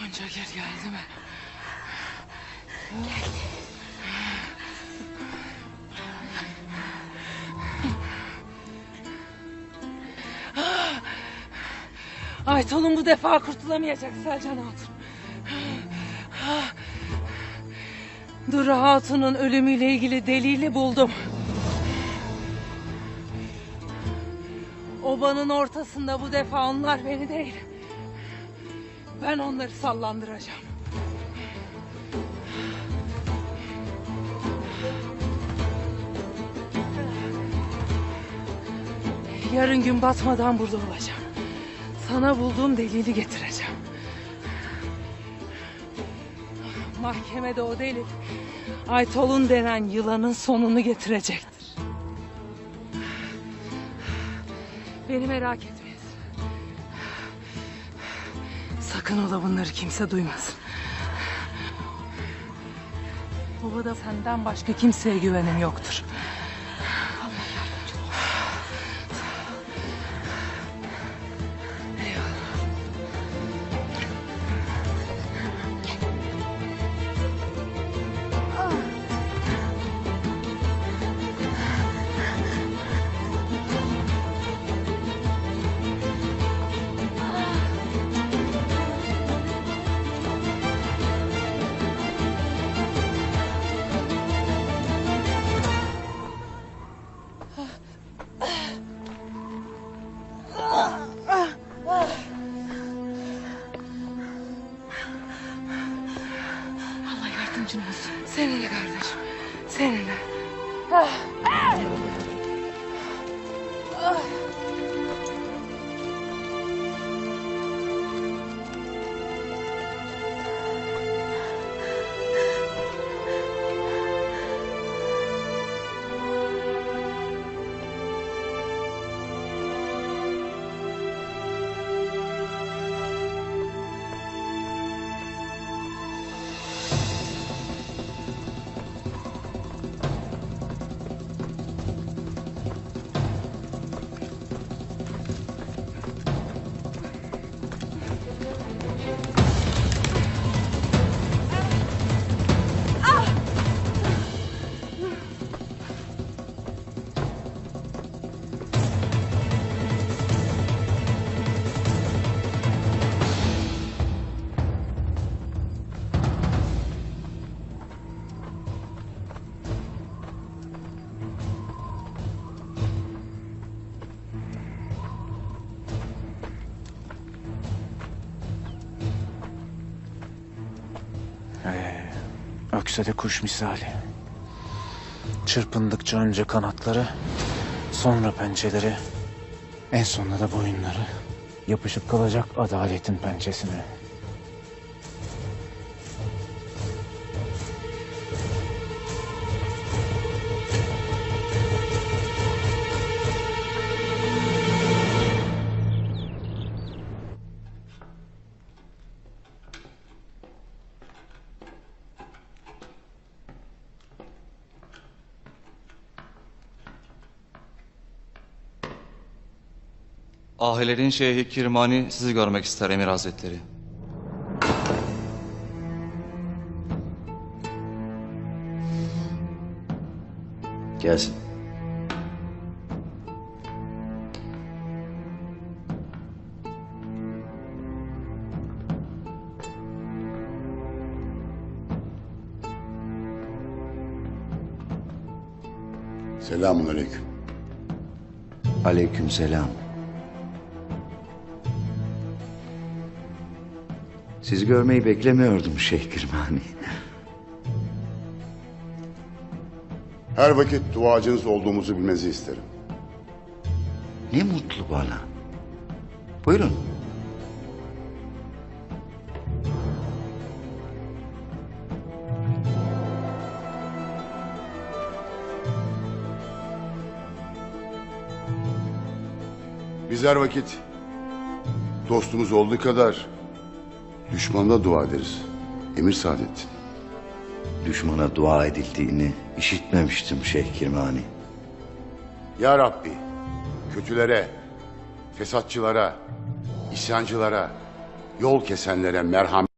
Gonca geri geldi mi? Geldi. Aytol'un bu defa kurtulamayacak Selcan Hatun. Duru Hatun'un ölümüyle ilgili delili buldum. Obanın ortasında bu defa onlar beni değil, ben onları sallandıracağım. Yarın gün batmadan burada olacağım. Sana bulduğum delili getireceğim. Mahkemede o delil Aytol'un denen yılanın sonunu getirecektir. Beni merak etmeyin. Sakın ola bunları kimse duymasın. Ovada senden başka kimseye güvenim yoktur. Allah yardımcın olsun. Seninle kardeşim, seninle. Ökse de kuş misali. Çırpındıkça önce kanatları, sonra pençeleri, en sonunda da boyunları yapışıp kalacak adaletin pençesine. Ahilerin Şeyhi Kirmani sizi görmek ister Emir Hazretleri. Gelsin. Selamünaleyküm. Aleykümselam. Sizi görmeyi beklemiyordum Şeyh Kirmani. Her vakit duacınız olduğumuzu bilmenizi isterim. Ne mutlu bana. Buyurun. Biz her vakit dostumuz olduğu kadar düşmanına dua ederiz. Emir Saadettin. Düşmana dua edildiğini işitmemiştim Şeyh Kirmani. Ya Rabbi, kötülere, fesatçılara, isyancılara, yol kesenlere merhamet